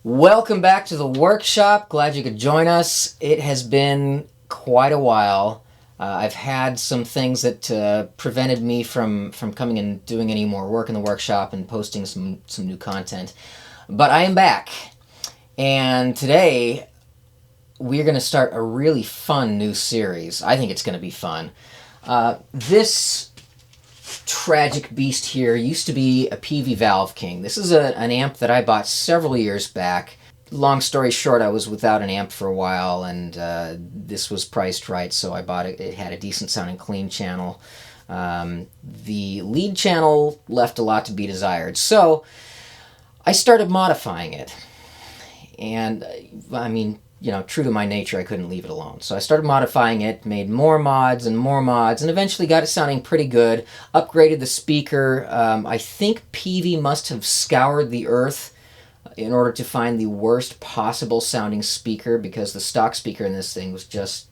Welcome back to the workshop. Glad you could join us. It has been quite a while. I've had some things that prevented me from coming and doing any more work in the workshop and posting some new content. But I am back. And today we're going to start a really fun new series. I think it's going to be fun. This tragic beast here used to be a Peavey Valveking. This is an amp that I bought several years back. Long story short, I was without an amp for a while, and this was priced right, so I bought it. It had a decent sounding clean channel. The lead channel left a lot to be desired, so I started modifying it. And I mean, you know, true to my nature, I couldn't leave it alone. So I started modifying it, made more mods, and eventually got it sounding pretty good. Upgraded the speaker. I think Peavey must have scoured the earth in order to find the worst possible sounding speaker, because the stock speaker in this thing was just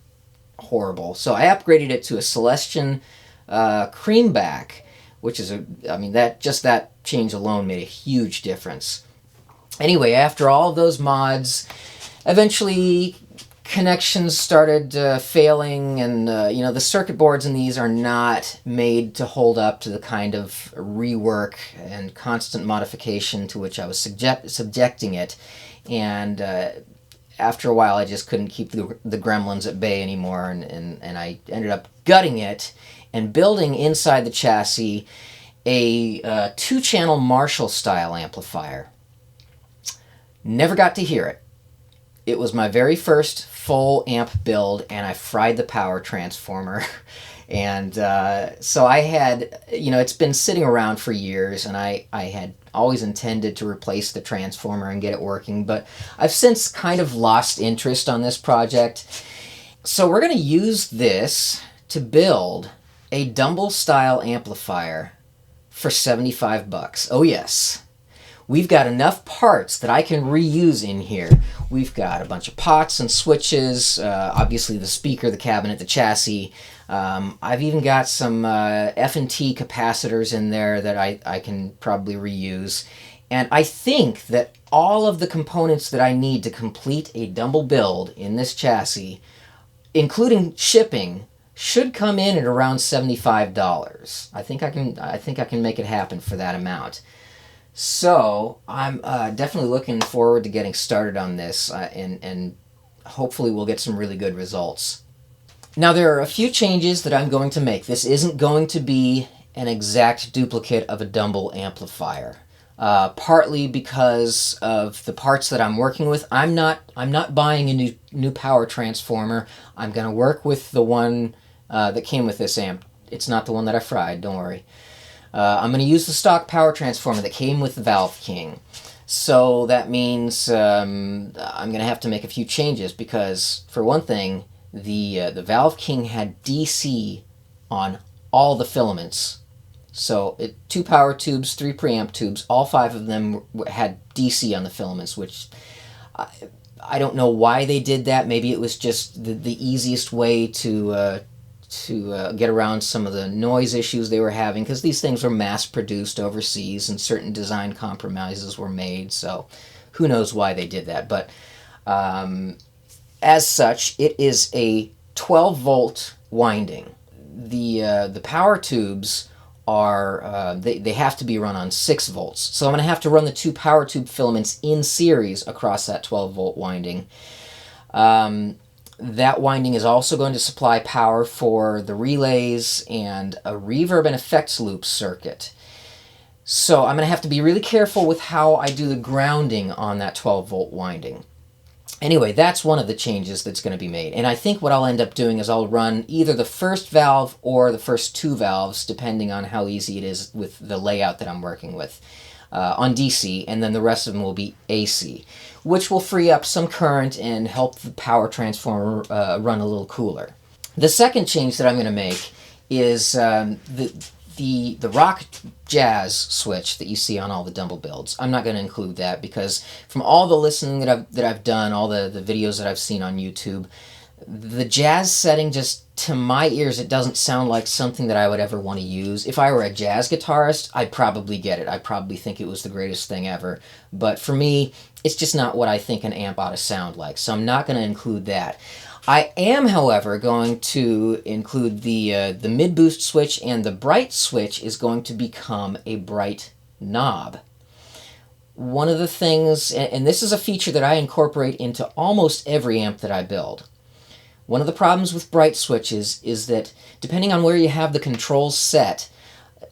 horrible. So I upgraded it to a Celestion Creamback, which is that change alone made a huge difference. Anyway, after all of those mods, eventually connections started failing, and the circuit boards in these are not made to hold up to the kind of rework and constant modification to which I was subjecting it. And after a while, I just couldn't keep the gremlins at bay anymore, and I ended up gutting it and building inside the chassis a two-channel Marshall-style amplifier. Never got to hear it. It was my very first full amp build, and I fried the power transformer. And so I had, it's been sitting around for years, and I had always intended to replace the transformer and get it working, but I've since kind of lost interest on this project. So we're going to use this to build a Dumble-style amplifier for $75. Oh yes. We've got enough parts that I can reuse in here. We've got a bunch of pots and switches, obviously the speaker, the cabinet, the chassis. I've even got some F&T capacitors in there that I can probably reuse. And I think that all of the components that I need to complete a Dumble build in this chassis, including shipping, should come in at around $75. I think I can make it happen for that amount. So I'm definitely looking forward to getting started on this, and hopefully we'll get some really good results. Now, there are a few changes that I'm going to make. This isn't going to be an exact duplicate of a Dumble amplifier, partly because of the parts that I'm working with. I'm not buying a new power transformer. I'm going to work with the one that came with this amp. It's not the one that I fried, don't worry. I'm going to use the stock power transformer that came with the Valveking. So that means I'm going to have to make a few changes, because, for one thing, the Valveking had DC on all the filaments. So 2 power tubes, 3 preamp tubes, all 5 of them had DC on the filaments, which I don't know why they did that. Maybe it was just the easiest way to get around some of the noise issues they were having, because these things were mass-produced overseas and certain design compromises were made, so who knows why they did that. But as such, it is a 12-volt winding. The power tubes are, they have to be run on 6 volts, so I'm going to have to run the 2 power tube filaments in series across that 12-volt winding. That winding is also going to supply power for the relays and a reverb and effects loop circuit. So I'm going to have to be really careful with how I do the grounding on that 12-volt winding. Anyway, that's one of the changes that's going to be made. And I think what I'll end up doing is I'll run either the first valve or the first 2 valves, depending on how easy it is with the layout that I'm working with, on DC, and then the rest of them will be AC, which will free up some current and help the power transformer run a little cooler. The second change that I'm going to make is the rock jazz switch that you see on all the Dumble builds. I'm not going to include that, because from all the listening that I've done, all the videos that I've seen on YouTube, The jazz setting, just to my ears, it doesn't sound like something that I would ever want to use. If I were a jazz guitarist, I'd probably get it. I'd probably think it was the greatest thing ever. But for me, it's just not what I think an amp ought to sound like, so I'm not going to include that. I am, however, going to include the mid-boost switch, and the bright switch is going to become a bright knob. One of the things, and this is a feature that I incorporate into almost every amp that I build. One of the problems with bright switches is that depending on where you have the controls set,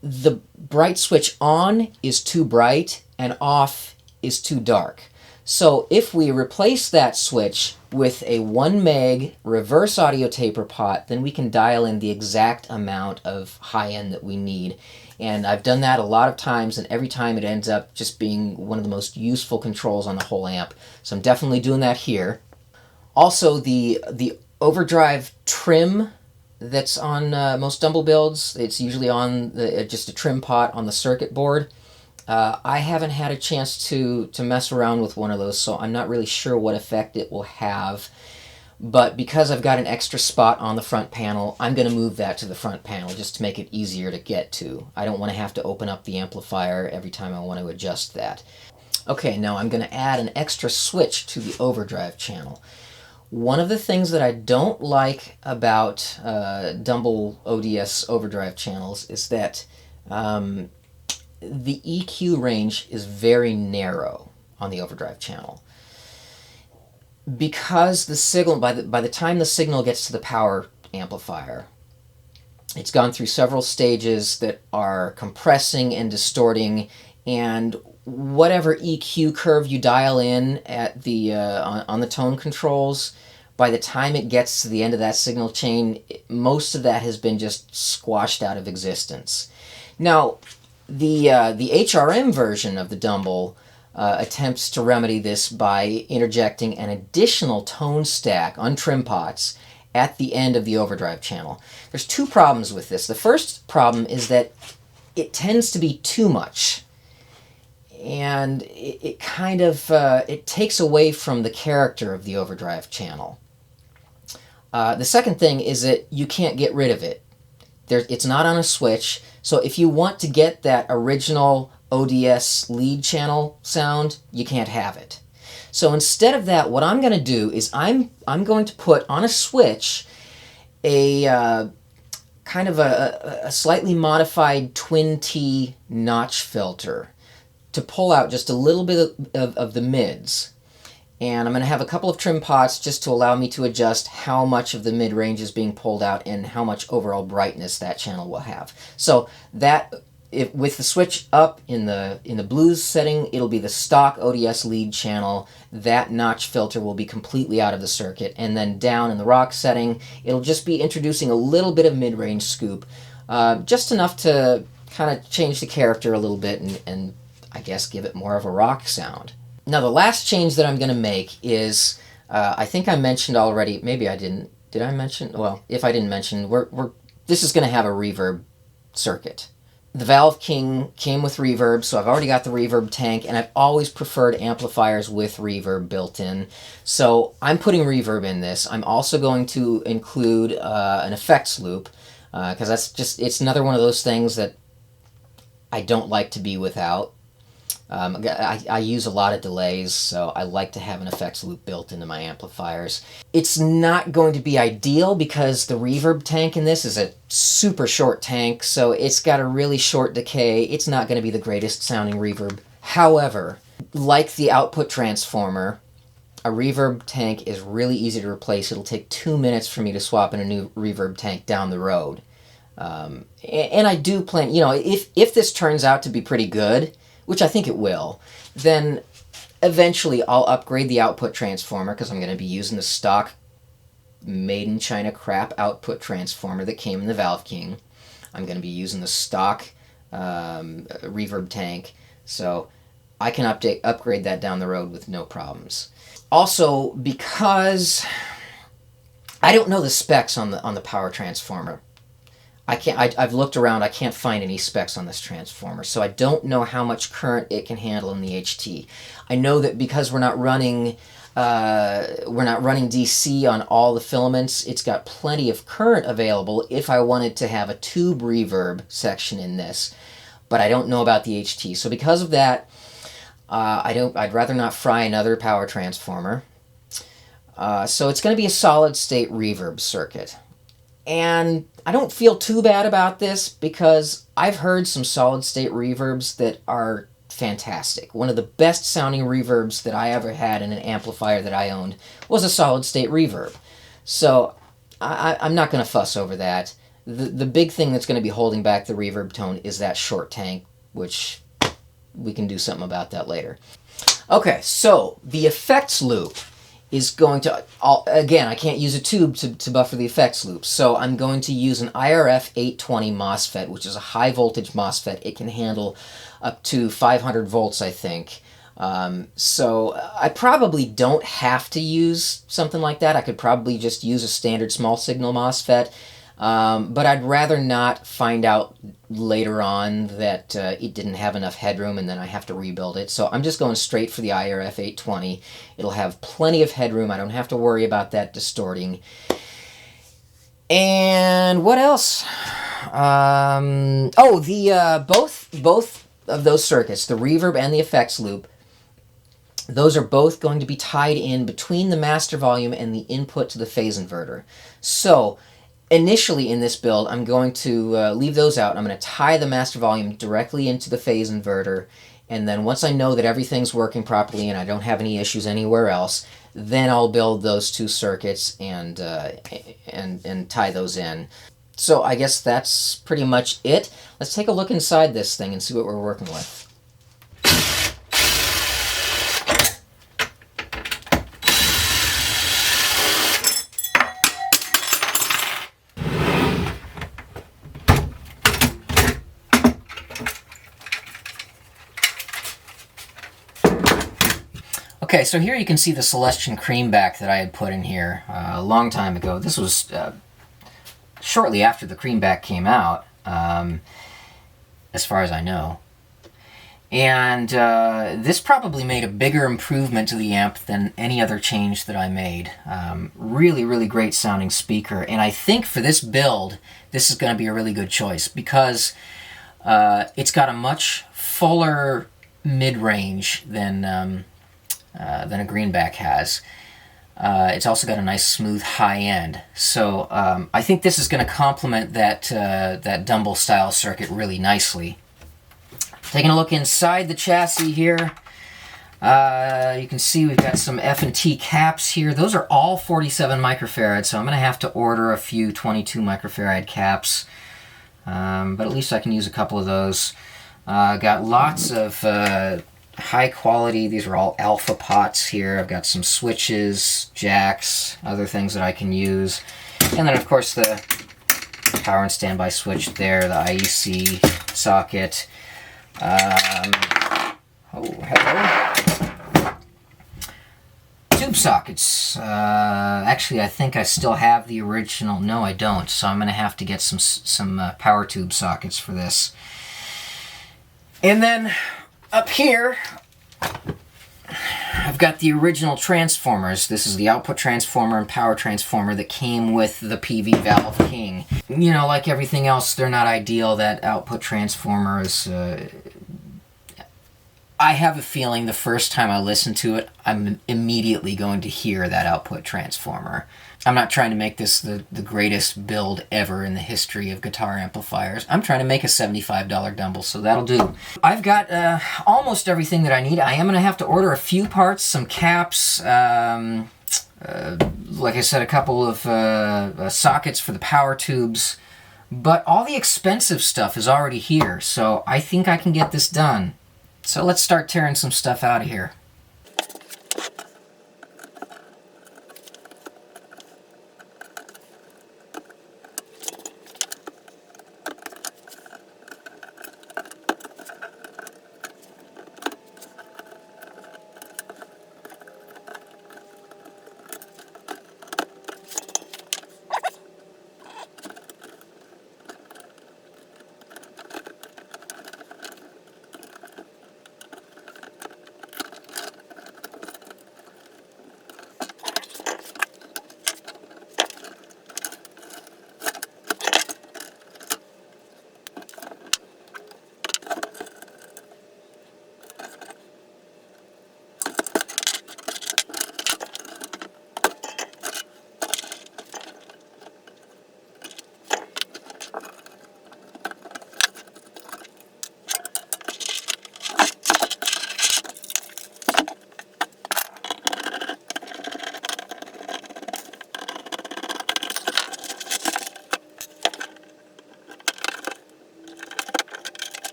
the bright switch on is too bright and off is too dark. So if we replace that switch with a 1 meg reverse audio taper pot, then we can dial in the exact amount of high end that we need. And I've done that a lot of times, and every time it ends up just being one of the most useful controls on the whole amp. So I'm definitely doing that here. Also, the overdrive trim that's on most Dumble builds, it's usually on just a trim pot on the circuit board. I haven't had a chance to mess around with one of those, so I'm not really sure what effect it will have. But because I've got an extra spot on the front panel, I'm going to move that to the front panel just to make it easier to get to. I don't want to have to open up the amplifier every time I want to adjust that. Okay, now I'm going to add an extra switch to the overdrive channel. One of the things that I don't like about Dumble ODS overdrive channels is that the EQ range is very narrow on the overdrive channel. Because the signal, by the time the signal gets to the power amplifier, it's gone through several stages that are compressing and distorting, and whatever EQ curve you dial in at the on the tone controls, by the time it gets to the end of that signal chain, most of that has been just squashed out of existence. Now, the HRM version of the Dumble attempts to remedy this by interjecting an additional tone stack on trim pots at the end of the overdrive channel. There's two problems with this. The first problem is that it tends to be too much, and it kind of it takes away from the character of the overdrive channel. The second thing is that you can't get rid of it. It's not on a switch, so if you want to get that original ODS lead channel sound, you can't have it. So instead of that, what I'm going to do is I'm going to put on a switch a kind of a slightly modified twin T notch filter to pull out just a little bit of the mids. And I'm going to have a couple of trim pots just to allow me to adjust how much of the mid-range is being pulled out and how much overall brightness that channel will have. So that, with the switch up in the blues setting, it'll be the stock ODS lead channel. That notch filter will be completely out of the circuit. And then down in the rock setting, it'll just be introducing a little bit of mid-range scoop, just enough to kind of change the character a little bit and I guess give it more of a rock sound. Now, the last change that I'm going to make is, I think I mentioned already, maybe I didn't. Did I mention? Well, if I didn't mention, this is going to have a reverb circuit. The Valveking came with reverb, so I've already got the reverb tank, and I've always preferred amplifiers with reverb built in. So I'm putting reverb in this. I'm also going to include an effects loop, because it's another one of those things that I don't like to be without. I use a lot of delays, so I like to have an effects loop built into my amplifiers. It's not going to be ideal because the reverb tank in this is a super short tank, so it's got a really short decay. It's not going to be the greatest sounding reverb. However, like the output transformer, a reverb tank is really easy to replace. It'll take 2 minutes for me to swap in a new reverb tank down the road. And I do plan, if this turns out to be pretty good, which I think it will, then eventually I'll upgrade the output transformer because I'm going to be using the stock made in China crap output transformer that came in the Valveking. I'm going to be using the stock reverb tank, so I can upgrade that down the road with no problems. Also, because I don't know the specs on the power transformer, I've looked around, I can't find any specs on this transformer, so I don't know how much current it can handle in the HT. I know that because we're not running DC on all the filaments, it's got plenty of current available if I wanted to have a tube reverb section in this, but I don't know about the HT. So because of that, I'd rather not fry another power transformer. So it's going to be a solid state reverb circuit. And I don't feel too bad about this because I've heard some solid state reverbs that are fantastic. One of the best sounding reverbs that I ever had in an amplifier that I owned was a solid state reverb. So I'm not going to fuss over that. The big thing that's going to be holding back the reverb tone is that short tank, which we can do something about that later. Okay, so the effects loop is going to, again, I can't use a tube to buffer the effects loop, so I'm going to use an IRF 820 MOSFET, which is a high voltage MOSFET. It can handle up to 500 volts, I think. So I probably don't have to use something like that. I could probably just use a standard small signal MOSFET, but I'd rather not find out later on that it didn't have enough headroom and then I have to rebuild it. So I'm just going straight for the IRF 820. It'll have plenty of headroom. I don't have to worry about that distorting. And what else? Both of those circuits, the reverb and the effects loop, those are both going to be tied in between the master volume and the input to the phase inverter. So initially in this build, I'm going to leave those out. I'm going to tie the master volume directly into the phase inverter, and then once I know that everything's working properly and I don't have any issues anywhere else, then I'll build those two circuits and tie those in. So I guess that's pretty much it. Let's take a look inside this thing and see what we're working with. Okay, so here you can see the Celestion Creamback that I had put in here a long time ago. This was shortly after the Creamback came out, as far as I know. And this probably made a bigger improvement to the amp than any other change that I made. Really, really great sounding speaker. And I think for this build, this is going to be a really good choice because it's got a much fuller mid-range than a Greenback has. It's also got a nice smooth high end. So I think this is going to complement that Dumble style circuit really nicely. Taking a look inside the chassis here, you can see we've got some F&T caps here. Those are all 47 microfarads, so I'm going to have to order a few 22 microfarad caps. But at least I can use a couple of those. Got lots of high quality, these are all alpha pots here. I've got some switches, jacks, other things that I can use. And then of course the power and standby switch there, the IEC socket. Hello. Tube sockets. Actually, I think I still have the original. No, I don't. So I'm going to have to get some power tube sockets for this. And then up here, I've got the original transformers. This is the output transformer and power transformer that came with the Peavey Valveking. You know, like everything else, they're not ideal. That output transformer is... I have a feeling the first time I listen to it, I'm immediately going to hear that output transformer. I'm not trying to make this the greatest build ever in the history of guitar amplifiers. I'm trying to make a $75 Dumble, so that'll do. I've got almost everything that I need. I am going to have to order a few parts, some caps, like I said, a couple of sockets for the power tubes. But all the expensive stuff is already here, so I think I can get this done. So let's start tearing some stuff out of here.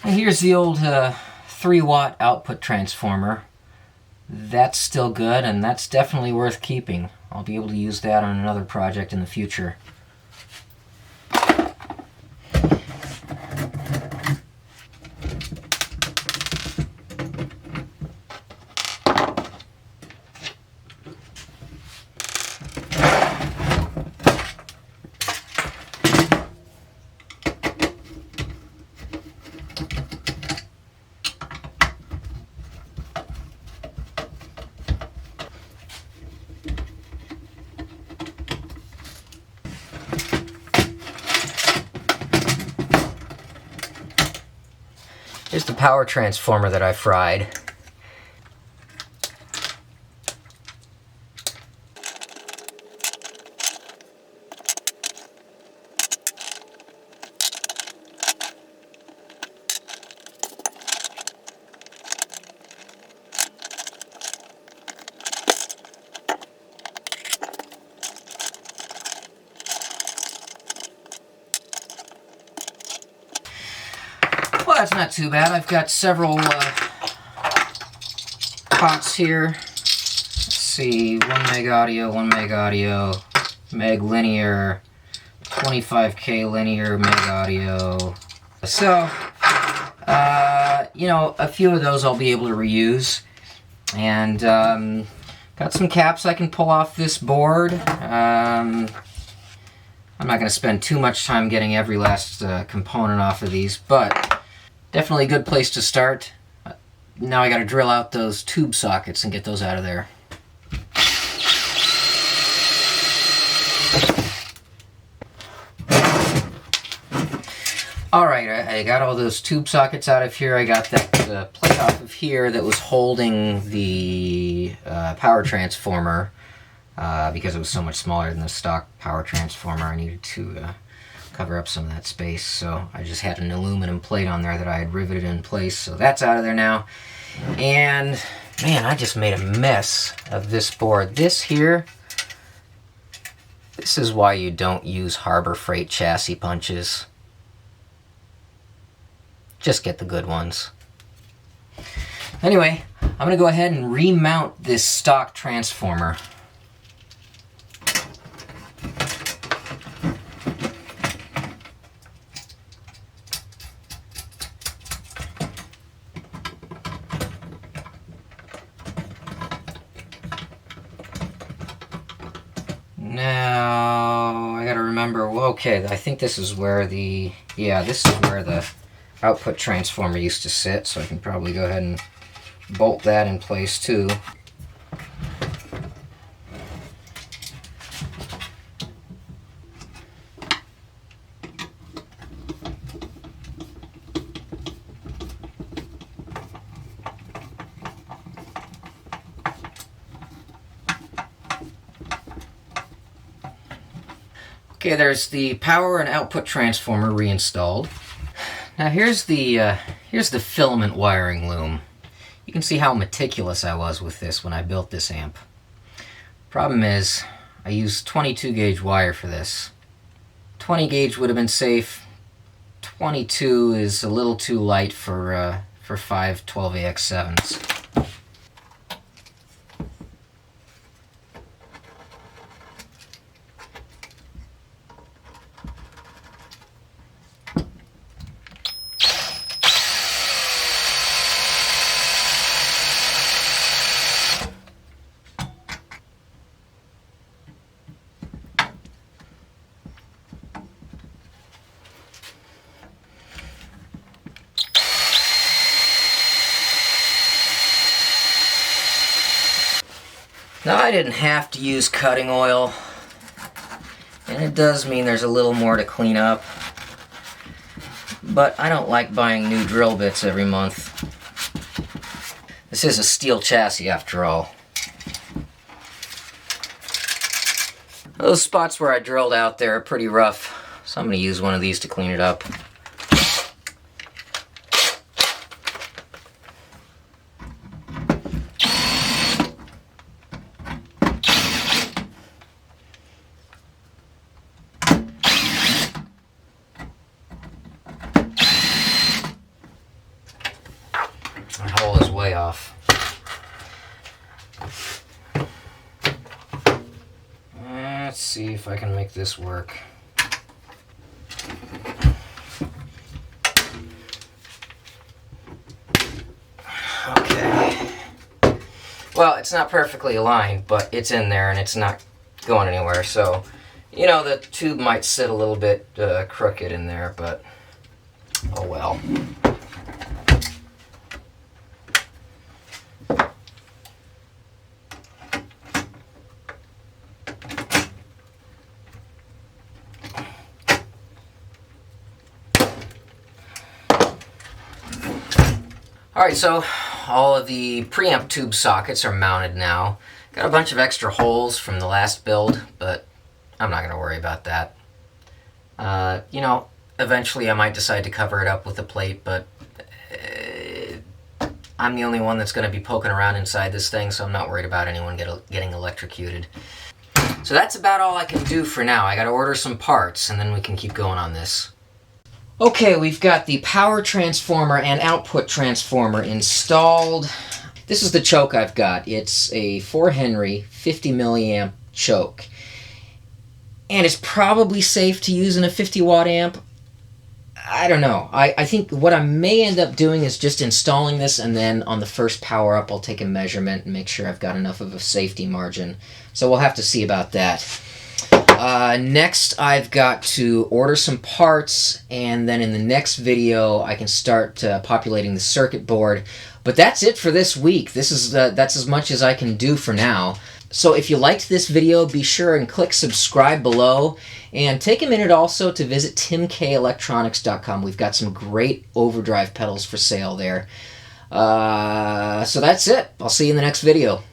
And here's the old 3-watt output transformer. That's still good, and that's definitely worth keeping. I'll be able to use that on another project in the future. Here's the power transformer that I fried. Well, that's not too bad. I've got several pots here. Let's see, 1 meg audio, 1 meg audio, meg linear, 25K linear, meg audio. So, you know, a few of those I'll be able to reuse. And got some caps I can pull off this board. I'm not going to spend too much time getting every last component off of these, but definitely a good place to start. Now I got to drill out those tube sockets and get those out of there. Alright, I got all those tube sockets out of here. I got that plate off of here that was holding the power transformer because it was so much smaller than the stock power transformer. I needed to cover up some of that space, so I just had an aluminum plate on there that I had riveted in place, so that's out of there now. And man, I just made a mess of this board. This here, this is why you don't use Harbor Freight chassis punches. Just get the good ones. Anyway, I'm going to go ahead and remount this stock transformer. Now, I gotta remember, okay, I think this is where the, yeah, this is where the output transformer used to sit, so I can probably go ahead and bolt that in place too. Okay, there's the power and output transformer reinstalled. Now here's the filament wiring loom. You can see how meticulous I was with this when I built this amp. Problem is, I used 22 gauge wire for this. 20 gauge would have been safe. 22 is a little too light for 5 12AX7s. Now, I didn't have to use cutting oil, and it does mean there's a little more to clean up, but I don't like buying new drill bits every month. This is a steel chassis after all. Those spots where I drilled out there are pretty rough, so I'm going to use one of these to clean it up. That hole is way off. Let's see if I can make this work. Okay. Well, it's not perfectly aligned, but it's in there and it's not going anywhere. So, you know, the tube might sit a little bit crooked in there, but oh well. Alright, so all of the preamp tube sockets are mounted now. Got a bunch of extra holes from the last build, but I'm not going to worry about that. You know, eventually I might decide to cover it up with a plate, but I'm the only one that's going to be poking around inside this thing, so I'm not worried about anyone getting electrocuted. So that's about all I can do for now. I got to order some parts, and then we can keep going on this. Okay, we've got the power transformer and output transformer installed. This is the choke I've got. It's a 4 Henry 50 milliamp choke. And it's probably safe to use in a 50 watt amp. I don't know. I think what I may end up doing is just installing this, and then on the first power up I'll take a measurement and make sure I've got enough of a safety margin. So we'll have to see about that. Next, I've got to order some parts, and then in the next video I can start populating the circuit board. But that's it for this week. That's as much as I can do for now. So if you liked this video, be sure and click subscribe below, and take a minute also to visit timkelectronics.com. We've got some great overdrive pedals for sale there. So that's it. I'll see you in the next video.